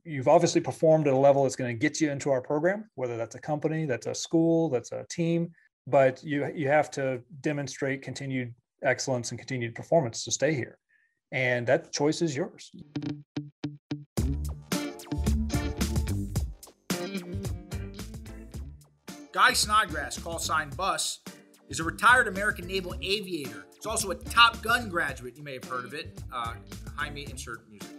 you've obviously performed at a level that's going to get you into our program, whether that's a company, that's a school, that's a team, but you have to demonstrate continued excellence and continued performance to stay here. And that choice is yours. Guy Snodgrass, call sign Bus, is a retired American naval aviator. He's also a Top Gun graduate. You may have heard of it. Behind me, insert music.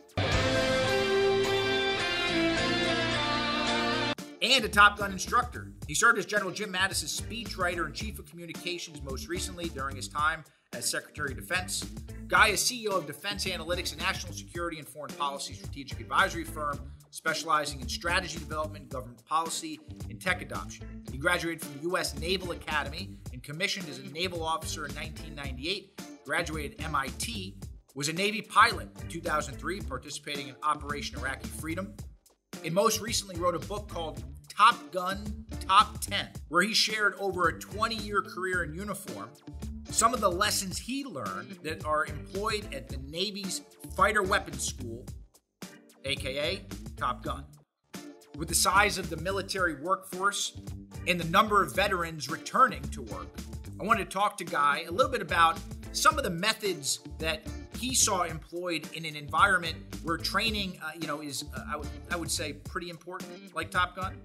And a Top Gun instructor. He served as General Jim Mattis' speechwriter and chief of communications most recently during his time as Secretary of Defense. Guy is CEO of Defense Analytics, a national security and foreign policy strategic advisory firm specializing in strategy development, government policy, and tech adoption. He graduated from the U.S. Naval Academy and commissioned as a naval officer in 1998, graduated MIT, was a Navy pilot in 2003, participating in Operation Iraqi Freedom, and most recently wrote a book called Top Gun Top 10, where he shared over a 20-year career in uniform, some of the lessons he learned that are employed at the Navy's Fighter Weapons School, aka Top Gun. With the size of the military workforce and the number of veterans returning to work, I wanted to talk to Guy a little bit about some of the methods that he saw employed in an environment where training, is I would say pretty important, like Top Gun,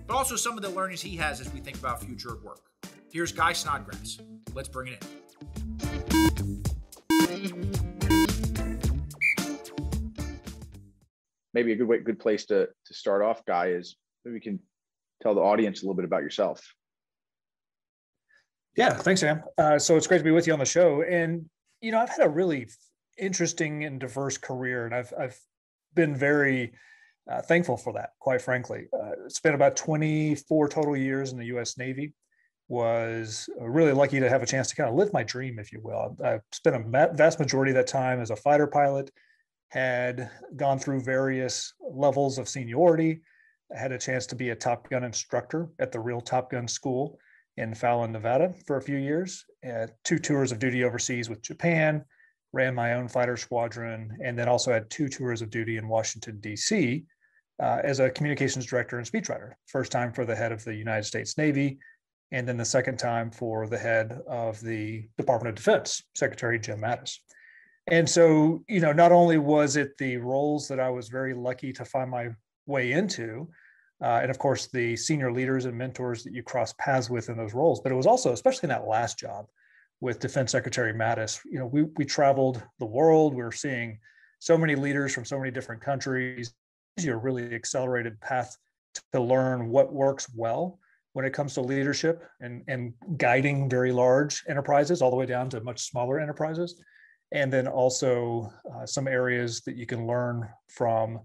but also some of the learnings he has as we think about future of work. Here's Guy Snodgrass. Let's bring it in. Maybe a good place to start off, Guy, is maybe we can tell the audience a little bit about yourself. Yeah, thanks, Sam. So it's great to be with you on the show. And, I've had a really interesting and diverse career, and I've been very thankful for that, quite frankly. Spent about 24 total years in the U.S. Navy. Was really lucky to have a chance to kind of live my dream, if you will. I spent a vast majority of that time as a fighter pilot, had gone through various levels of seniority. I had a chance to be a Top Gun instructor at the real Top Gun school in Fallon, Nevada for a few years. 2 tours of duty overseas with Japan, ran my own fighter squadron, and then also had 2 tours of duty in Washington, D.C. As a communications director and speechwriter. First time for the head of the United States Navy, and then the second time for the head of the Department of Defense, Secretary Jim Mattis. And so, not only was it the roles that I was very lucky to find my way into, and of course, the senior leaders and mentors that you cross paths with in those roles, but it was also, especially in that last job with Defense Secretary Mattis, we traveled the world. We were seeing so many leaders from so many different countries. It's a really accelerated path to learn what works well when it comes to leadership and guiding very large enterprises all the way down to much smaller enterprises. And then also some areas that you can learn from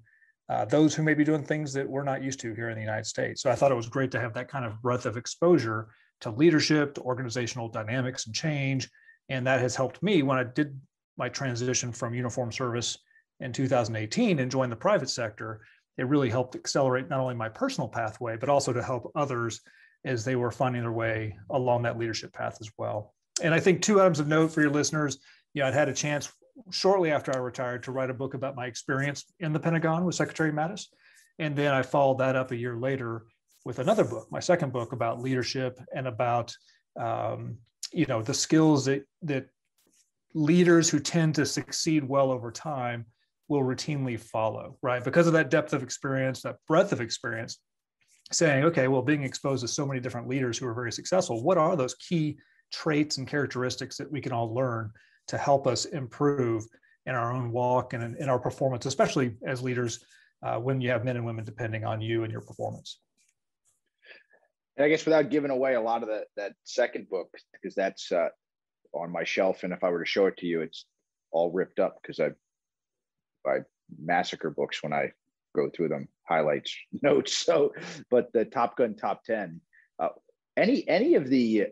those who may be doing things that we're not used to here in the United States. So I thought it was great to have that kind of breadth of exposure to leadership, to organizational dynamics and change. And that has helped me when I did my transition from uniform service in 2018 and joined the private sector. It really helped accelerate not only my personal pathway, but also to help others as they were finding their way along that leadership path as well. And I think 2 items of note for your listeners. I'd had a chance shortly after I retired to write a book about my experience in the Pentagon with Secretary Mattis. And then I followed that up a year later with another book, my second book, about leadership and about, the skills that leaders who tend to succeed well over time will routinely follow, right? Because of that depth of experience, that breadth of experience, saying, okay, well, being exposed to so many different leaders who are very successful, what are those key traits and characteristics that we can all learn to help us improve in our own walk and in our performance, especially as leaders, when you have men and women depending on you and your performance. And I guess without giving away a lot of that second book, because that's on my shelf, and if I were to show it to you, it's all ripped up because I massacre books when I go through them, highlights, notes. So, but the Top Gun Top 10, any of the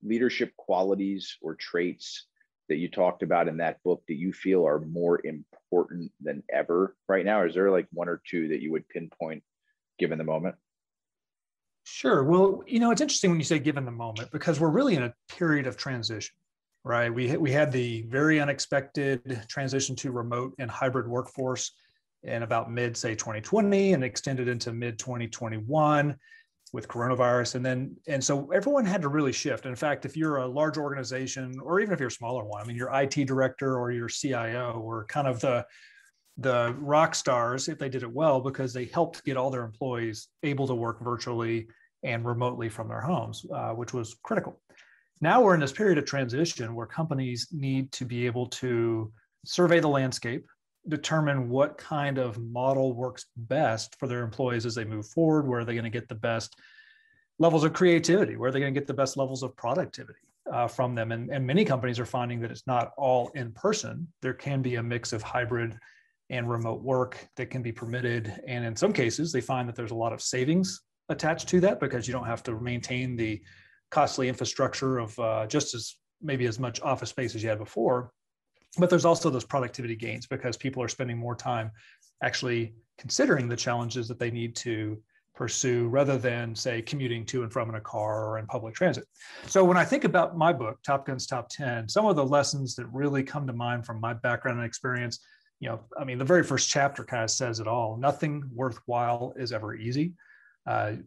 leadership qualities or traits that you talked about in that book that you feel are more important than ever right now? Or is there like 1 or 2 that you would pinpoint given the moment? Sure. Well, it's interesting when you say given the moment, because we're really in a period of transition, right? We had the very unexpected transition to remote and hybrid workforce in about mid, say 2020, and extended into mid 2021 with coronavirus. And so everyone had to really shift. In fact, if you're a large organization, or even if you're a smaller one, I mean, your IT director or your CIO were kind of the rock stars if they did it well, because they helped get all their employees able to work virtually and remotely from their homes, which was critical. Now we're in this period of transition where companies need to be able to survey the landscape, determine what kind of model works best for their employees as they move forward. Where are they going to get the best levels of creativity? Where are they going to get the best levels of productivity from them? And many companies are finding that it's not all in person. There can be a mix of hybrid and remote work that can be permitted. And in some cases, they find that there's a lot of savings attached to that, because you don't have to maintain the costly infrastructure of just as much office space as you had before. But there's also those productivity gains, because people are spending more time actually considering the challenges that they need to pursue, rather than, say, commuting to and from in a car or in public transit. So when I think about my book, Top Gun's Top 10, some of the lessons that really come to mind from my background and experience, I mean, the very first chapter kind of says it all. Nothing worthwhile is ever easy.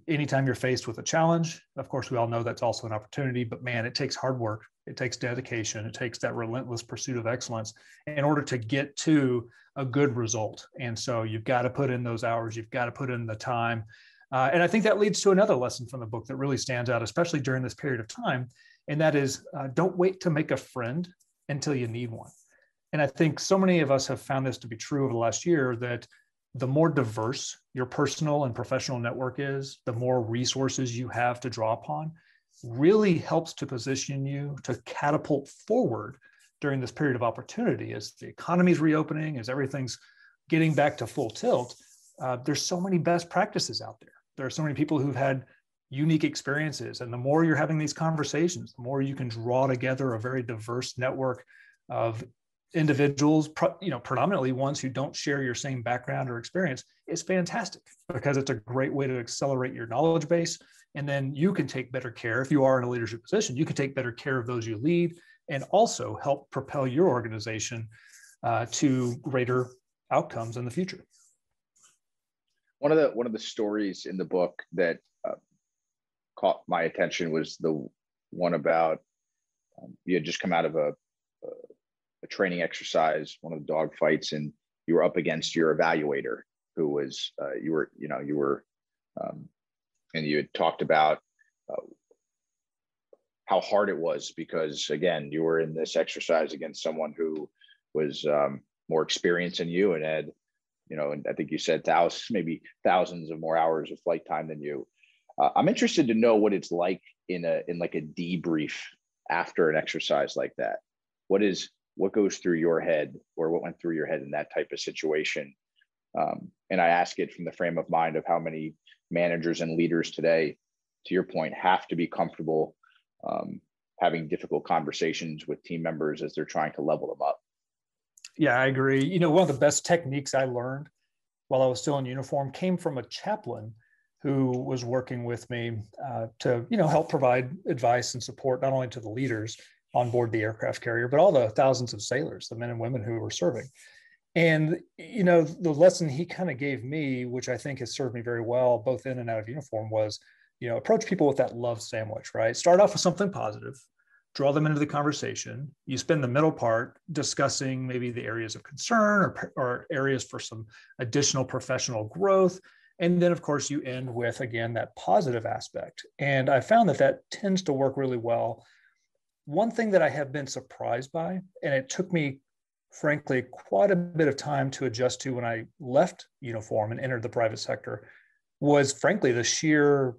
Anytime you're faced with a challenge, of course, we all know that's also an opportunity, but man, it takes hard work. It takes dedication. It takes that relentless pursuit of excellence in order to get to a good result. And so you've got to put in those hours. You've got to put in the time. And I think that leads to another lesson from the book that really stands out, especially during this period of time. And that is, don't wait to make a friend until you need one. And I think so many of us have found this to be true over the last year, that the more diverse your personal and professional network is, the more resources you have to draw upon, really helps to position you to catapult forward during this period of opportunity. As the economy is reopening, as everything's getting back to full tilt, there's so many best practices out there. There are so many people who've had unique experiences. And the more you're having these conversations, the more you can draw together a very diverse network of individuals, predominantly ones who don't share your same background or experience, is fantastic, because it's a great way to accelerate your knowledge base. And then you can take better care, if you are in a leadership position, you can take better care of those you lead, and also help propel your organization to greater outcomes in the future. One of the stories in the book that caught my attention was the one about you had just come out of a training exercise, one of the dog fights, and you were up against your evaluator, who was and you had talked about how hard it was, because again, you were in this exercise against someone who was more experienced than you and had, and I think you said maybe thousands of more hours of flight time than you. I'm interested to know what it's like in like a debrief after an exercise like that. What goes through your head, or what went through your head in that type of situation? And I ask it from the frame of mind of how many managers and leaders today, to your point, have to be comfortable having difficult conversations with team members as they're trying to level them up. Yeah, I agree. One of the best techniques I learned while I was still in uniform came from a chaplain who was working with me to, help provide advice and support, not only to the leaders on board the aircraft carrier, but all the thousands of sailors, the men and women who were serving. And, the lesson he kind of gave me, which I think has served me very well, both in and out of uniform, was, approach people with that love sandwich, right? Start off with something positive, draw them into the conversation. You spend the middle part discussing maybe the areas of concern or areas for some additional professional growth. And then, of course, you end with, again, that positive aspect. And I found that tends to work really well. One thing that I have been surprised by, and it took me, frankly, quite a bit of time to adjust to when I left uniform and entered the private sector, was frankly the sheer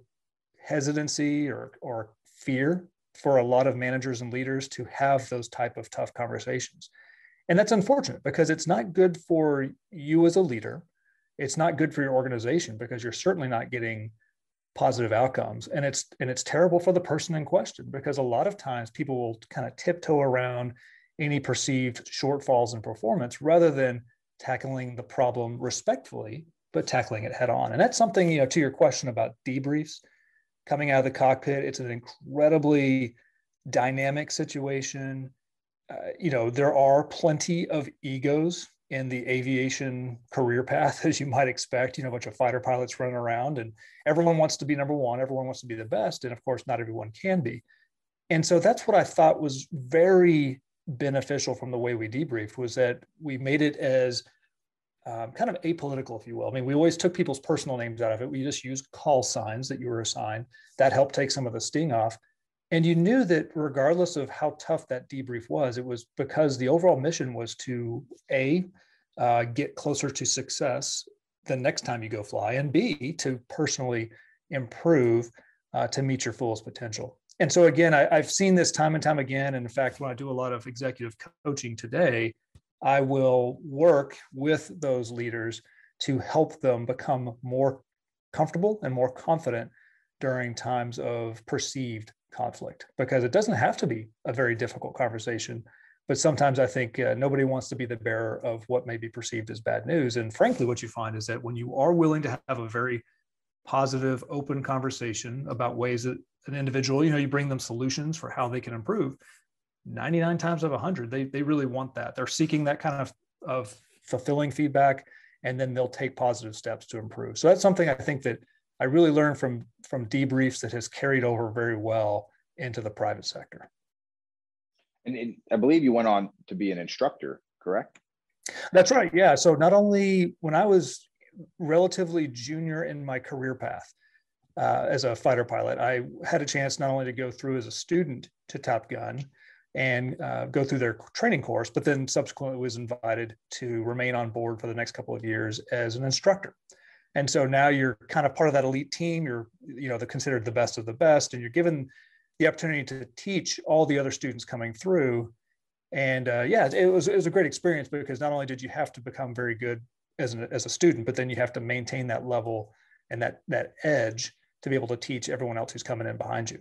hesitancy or fear for a lot of managers and leaders to have those type of tough conversations. And that's unfortunate, because it's not good for you as a leader. It's not good for your organization, because you're certainly not getting positive outcomes. And it's terrible for the person in question, because a lot of times people will kind of tiptoe around any perceived shortfalls in performance rather than tackling the problem respectfully, but tackling it head on. And that's something, to your question about debriefs coming out of the cockpit, it's an incredibly dynamic situation. There are plenty of egos in the aviation career path, as you might expect, a bunch of fighter pilots running around, and everyone wants to be number one. Everyone wants to be the best. And of course, not everyone can be. And so that's what I thought was very beneficial from the way we debriefed, was that we made it as kind of apolitical, if you will. I mean, we always took people's personal names out of it. We just used call signs that you were assigned. That helped take some of the sting off. And you knew that regardless of how tough that debrief was, it was because the overall mission was to get closer to success the next time you go fly, and B, to personally improve to meet your fullest potential. And so again, I've seen this time and time again. And in fact, when I do a lot of executive coaching today, I will work with those leaders to help them become more comfortable and more confident during times of perceived conflict, because it doesn't have to be a very difficult conversation. But sometimes I think nobody wants to be the bearer of what may be perceived as bad news. And frankly, what you find is that when you are willing to have a very positive, open conversation about ways that an individual, you bring them solutions for how they can improve, 99 times out of 100, they really want that. They're seeking that kind of fulfilling feedback, and then they'll take positive steps to improve. So that's something I think that I really learned from debriefs that has carried over very well into the private sector. And I believe you went on to be an instructor, correct? That's right. Yeah. So not only when I was relatively junior in my career path as a fighter pilot, I had a chance not only to go through as a student to Top Gun and go through their training course, but then subsequently was invited to remain on board for the next couple of years as an instructor. And so now you're kind of part of that elite team. You're, they're considered the best of the best, and you're given the opportunity to teach all the other students coming through. And it was a great experience, because not only did you have to become very good as a student, but then you have to maintain that level and that edge to be able to teach everyone else who's coming in behind you.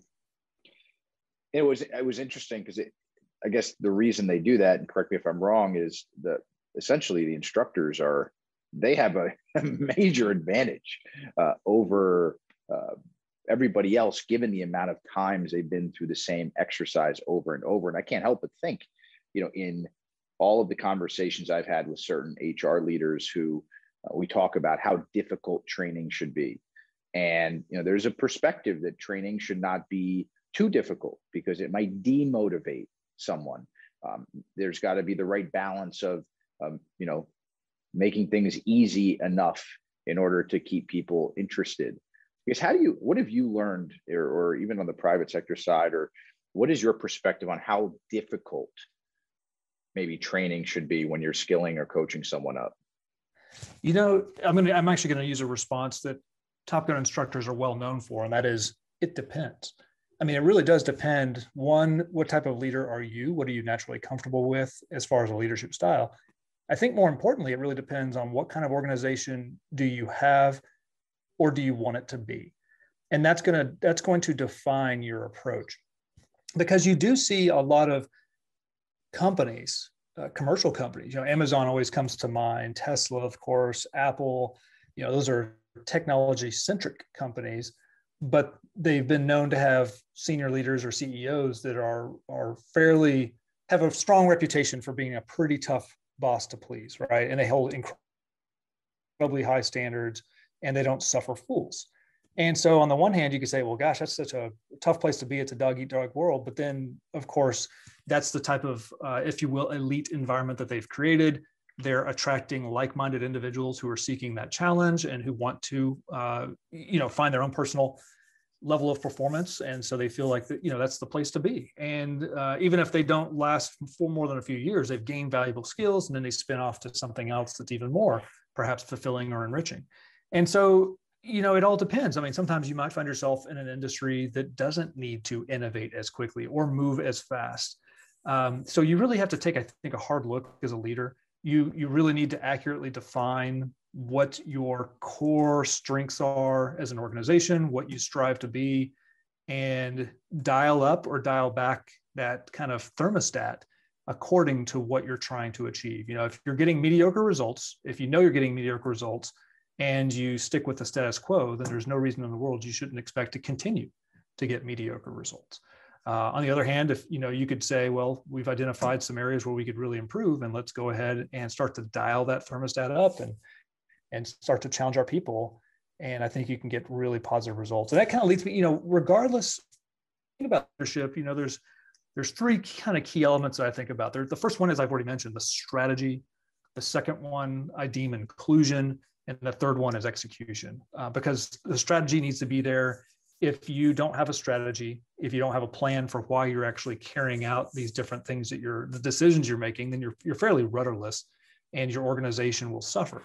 It was interesting because I guess the reason they do that, and correct me if I'm wrong, is that essentially the instructors they have a major advantage over everybody else, given the amount of times they've been through the same exercise over and over. And I can't help but think, in all of the conversations I've had with certain HR leaders who we talk about how difficult training should be. And, there's a perspective that training should not be too difficult because it might demotivate someone. There's got to be the right balance of, making things easy enough in order to keep people interested. Because what have you learned, or even on the private sector side, or what is your perspective on how difficult maybe training should be when you're skilling or coaching someone up? I'm actually going to use a response that Top Gun instructors are well known for, and that is, it depends. I mean, it really does depend. One, what type of leader are you? What are you naturally comfortable with as far as a leadership style? I think more importantly, it really depends on what kind of organization do you have, or do you want it to be? And that's going to define your approach, because you do see a lot of companies, commercial companies, Amazon always comes to mind, Tesla, of course, Apple, those are technology centric companies, but they've been known to have senior leaders or CEOs that have a strong reputation for being a pretty tough boss to please, right? And they hold incredibly high standards, and they don't suffer fools. And so on the one hand, you could say, well, gosh, that's such a tough place to be. It's a dog eat dog world. But then, of course, that's the type of, if you will, elite environment that they've created. They're attracting like-minded individuals who are seeking that challenge and who want to, find their own personal level of performance. And so they feel like that's the place to be. And even if they don't last for more than a few years, they've gained valuable skills, and then they spin off to something else that's even more perhaps fulfilling or enriching. And so, it all depends. I mean, sometimes you might find yourself in an industry that doesn't need to innovate as quickly or move as fast. So you really have to take, I think, a hard look as a leader. You really need to accurately define what your core strengths are as an organization, what you strive to be, and dial up or dial back that kind of thermostat according to what you're trying to achieve. If you're getting mediocre results, if you're getting mediocre results and you stick with the status quo, then there's no reason in the world you shouldn't expect to continue to get mediocre results. On the other hand, if you could say, well, we've identified some areas where we could really improve, and let's go ahead and start to dial that thermostat up and start to challenge our people. And I think you can get really positive results. And that kind of leads me, regardless, think about leadership, there's three kind of key elements that I think about there. The first one is, I've already mentioned, the strategy. The second one I deem inclusion. And the third one is execution, because the strategy needs to be there. If you don't have a strategy, if you don't have a plan for why you're actually carrying out these different things the decisions you're making, then you're fairly rudderless and your organization will suffer.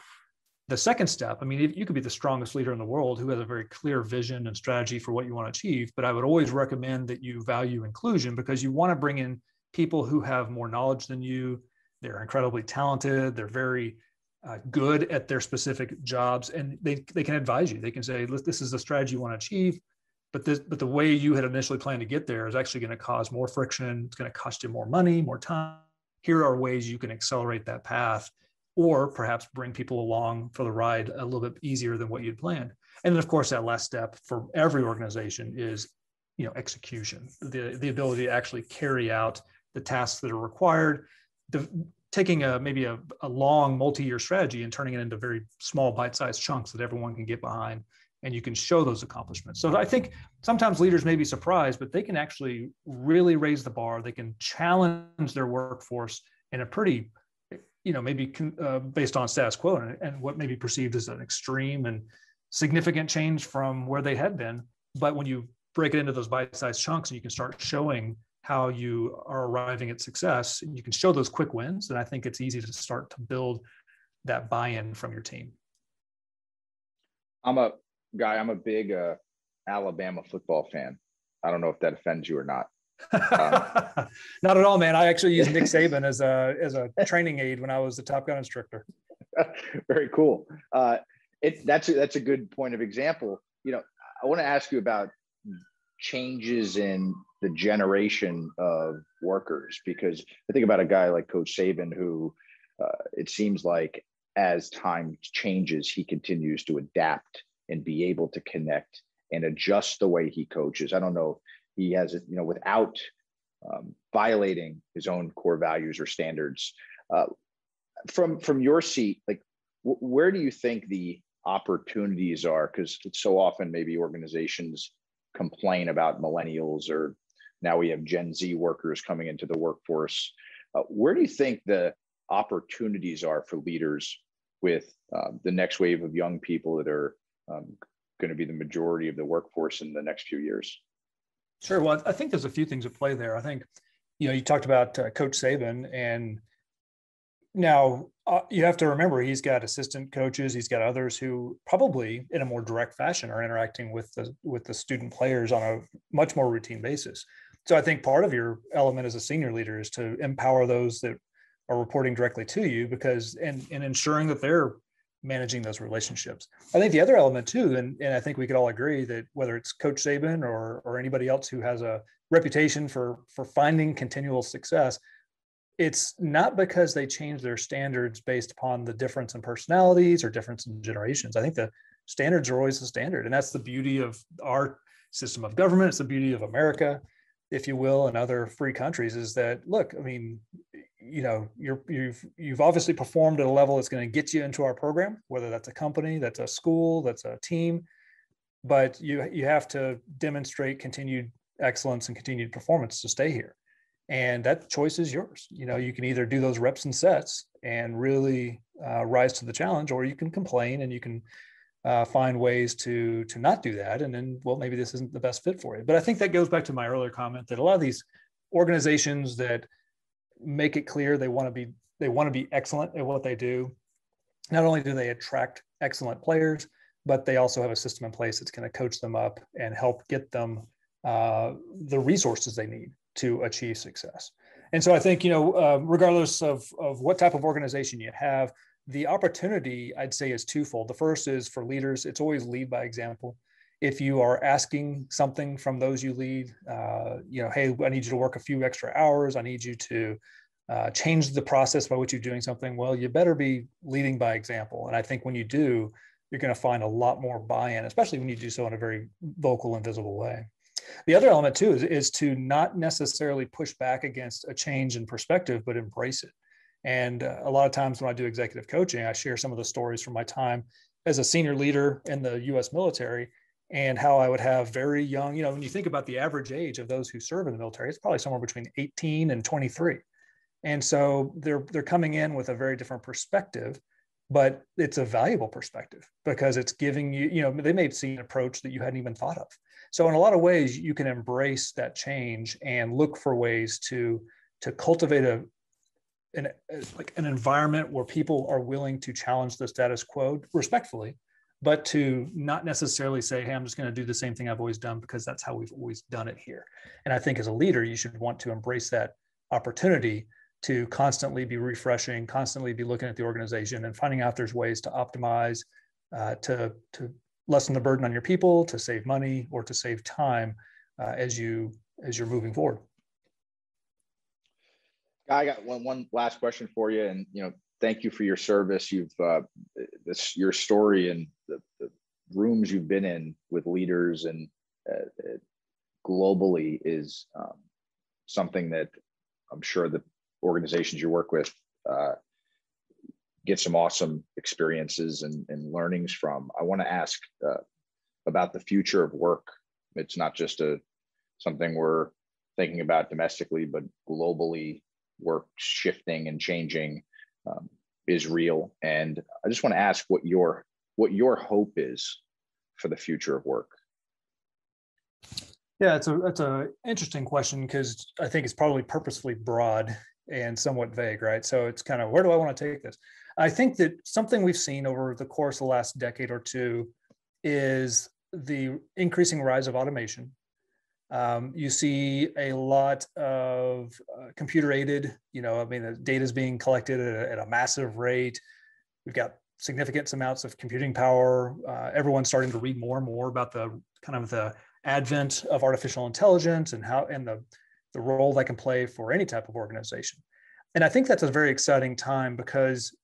The second step, you could be the strongest leader in the world who has a very clear vision and strategy for what you want to achieve, but I would always recommend that you value inclusion, because you want to bring in people who have more knowledge than you. They're incredibly talented. They're very good at their specific jobs, and they can advise you. They can say, this is the strategy you want to achieve, but the way you had initially planned to get there is actually going to cause more friction. It's going to cost you more money, more time. Here are ways you can accelerate that path, or perhaps bring people along for the ride a little bit easier than what you'd planned. And then, of course, that last step for every organization is, execution, the ability to actually carry out the tasks that are required, taking maybe a long multi-year strategy and turning it into very small bite-sized chunks that everyone can get behind, and you can show those accomplishments. So I think sometimes leaders may be surprised, but they can actually really raise the bar. They can challenge their workforce in a pretty, maybe based on status quo and what may be perceived as an extreme and significant change from where they had been. But when you break it into those bite-sized chunks and you can start showing how you are arriving at success, and you can show those quick wins, then I think it's easy to start to build that buy-in from your team. I'm a big Alabama football fan. I don't know if that offends you or not. Not at all, man. I actually used Nick Saban as a training aid when I was the Top Gun instructor. Very cool. That's a good point of example. I want to ask you about changes in the generation of workers, because I think about a guy like Coach Saban, who it seems like as time changes, he continues to adapt and be able to connect and adjust the way he coaches. I don't know if he has it, without violating his own core values or standards. From your seat, like where do you think the opportunities are? Because it's so often maybe organizations complain about millennials, or now we have Gen Z workers coming into the workforce. Where do you think the opportunities are for leaders with the next wave of young people that are going to be the majority of the workforce in the next few years? Sure. Well, I think there's a few things at play there. I think, you talked about Coach Saban, and now you have to remember he's got assistant coaches. He's got others who probably in a more direct fashion are interacting with the student players on a much more routine basis. So I think part of your element as a senior leader is to empower those that are reporting directly to you, because and ensuring that they're managing those relationships. I think the other element too, and I think we could all agree that whether it's Coach Saban or anybody else who has a reputation for finding continual success, it's not because they change their standards based upon the difference in personalities or difference in generations. I think the standards are always the standard, and that's the beauty of our system of government. It's the beauty of America, if you will, and other free countries, is that, look, I mean, you've obviously performed at a level that's going to get you into our program, whether that's a company, that's a school, that's a team, but you have to demonstrate continued excellence and continued performance to stay here. And that choice is yours. You can either do those reps and sets and really rise to the challenge, or you can complain and you can find ways to not do that. And then, well, maybe this isn't the best fit for you. But I think that goes back to my earlier comment that a lot of these organizations that make it clear they want to be excellent at what they do, not only do they attract excellent players, but they also have a system in place that's going to coach them up and help get them the resources they need to achieve success. And so I think, regardless of what type of organization you have, the opportunity, I'd say, is twofold. The first is for leaders. It's always lead by example. If you are asking something from those you lead, hey, I need you to work a few extra hours. I need you to change the process by which you're doing something. Well, you better be leading by example. And I think when you do, you're going to find a lot more buy-in, especially when you do so in a very vocal and visible way. The other element too is to not necessarily push back against a change in perspective, but embrace it. And a lot of times when I do executive coaching, I share some of the stories from my time as a senior leader in the U.S. military, and how I would have very young, when you think about the average age of those who serve in the military, it's probably somewhere between 18 and 23. And so they're coming in with a very different perspective, but it's a valuable perspective because it's giving you, they may see an approach that you hadn't even thought of. So in a lot of ways, you can embrace that change and look for ways to cultivate an environment where people are willing to challenge the status quo respectfully, but to not necessarily say, hey, I'm just going to do the same thing I've always done because that's how we've always done it here. And I think as a leader, you should want to embrace that opportunity to constantly be refreshing, constantly be looking at the organization and finding out there's ways to optimize, to lessen the burden on your people, to save money or to save time as you're moving forward. I got one last question for you, and thank you for your service. You've your story and the rooms you've been in with leaders and globally is something that I'm sure the organizations you work with get some awesome experiences and learnings from. I want to ask about the future of work. It's not just something we're thinking about domestically, but globally. Work shifting and changing is real, and I just want to ask what your hope is for the future of work. Yeah, it's a interesting question because I think it's probably purposefully broad and somewhat vague, right? So it's kind of, where do I want to take this? I think that something we've seen over the course of the last decade or two is the increasing rise of automation. You see a lot of computer aided, the data is being collected at a massive rate. We've got significant amounts of computing power. Everyone's starting to read more and more about the advent of artificial intelligence and the role that can play for any type of organization. And I think that's a very exciting time because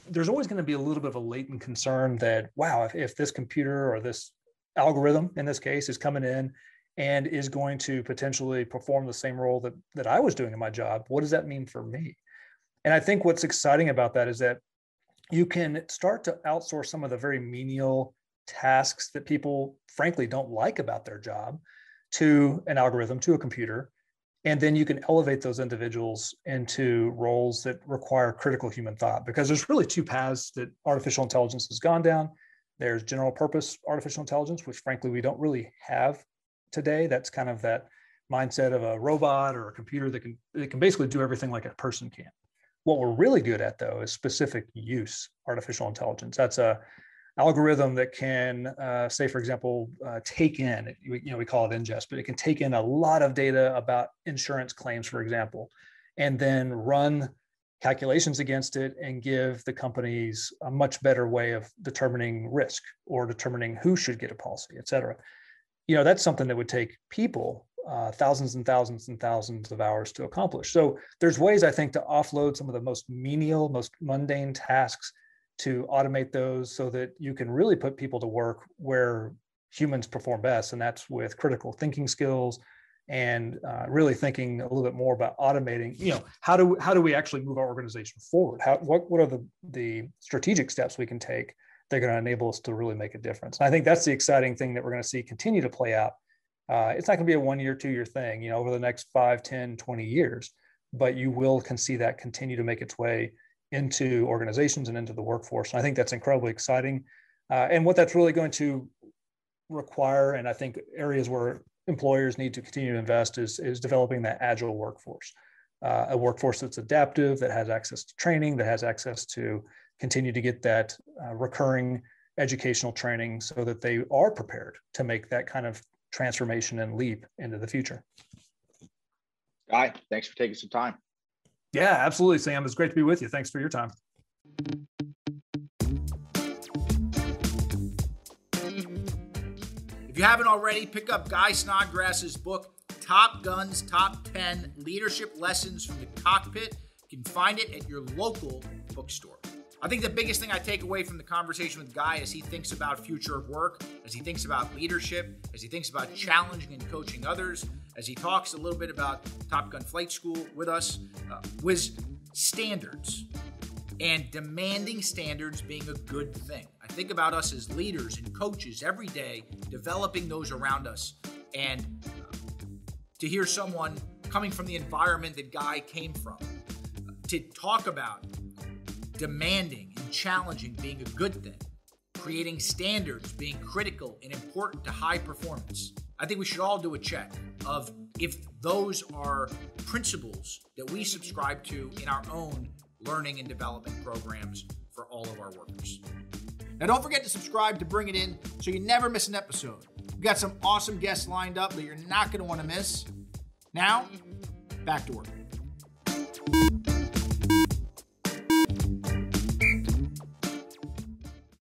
there's always going to be a little bit of a latent concern that, wow, if this computer or this algorithm in this case is coming in and is going to potentially perform the same role that I was doing in my job, what does that mean for me? And I think what's exciting about that is that you can start to outsource some of the very menial tasks that people frankly don't like about their job to an algorithm, to a computer. And then you can elevate those individuals into roles that require critical human thought, because there's really two paths that artificial intelligence has gone down. There's general purpose artificial intelligence, which frankly we don't really have today. That's kind of that mindset of a robot or a computer that can basically do everything like a person can. What we're really good at, though, is specific use artificial intelligence. That's a algorithm that can, say, for example, take in, we call it ingest, but it can take in a lot of data about insurance claims, for example, and then run calculations against it and give the companies a much better way of determining risk or determining who should get a policy, et cetera. That's something that would take people thousands and thousands and thousands of hours to accomplish. So there's ways, I think, to offload some of the most menial, most mundane tasks, to automate those so that you can really put people to work where humans perform best. And that's with critical thinking skills and really thinking a little bit more about automating, how do we actually move our organization forward? What are the strategic steps we can take that are going to enable us to really make a difference? And I think that's the exciting thing that we're going to see continue to play out. It's not going to be a 1 year, 2 year thing, over the next 5, 10, 20 years, but you can see that continue to make its way into organizations and into the workforce. And I think that's incredibly exciting. And what that's really going to require, and I think areas where employers need to continue to invest is developing that agile workforce, a workforce that's adaptive, that has access to training, that has access to continue to get that recurring educational training so that they are prepared to make that kind of transformation and leap into the future. Guy, thanks for taking some time. Yeah, absolutely, Sam. It's great to be with you. Thanks for your time. If you haven't already, pick up Guy Snodgrass's book, Top Guns, Top 10 Leadership Lessons from the Cockpit. You can find it at your local bookstore. I think the biggest thing I take away from the conversation with Guy as he thinks about future of work, as he thinks about leadership, as he thinks about challenging and coaching others, as he talks a little bit about Top Gun Flight School with us, was standards and demanding standards being a good thing. I think about us as leaders and coaches every day, developing those around us. And to hear someone coming from the environment that Guy came from, to talk about demanding and challenging being a good thing, creating standards being critical and important to high performance. I think we should all do a check of if those are principles that we subscribe to in our own learning and development programs for all of our workers. Now, don't forget to subscribe to Bring It In so you never miss an episode. We've got some awesome guests lined up that you're not going to want to miss. Now, back to work.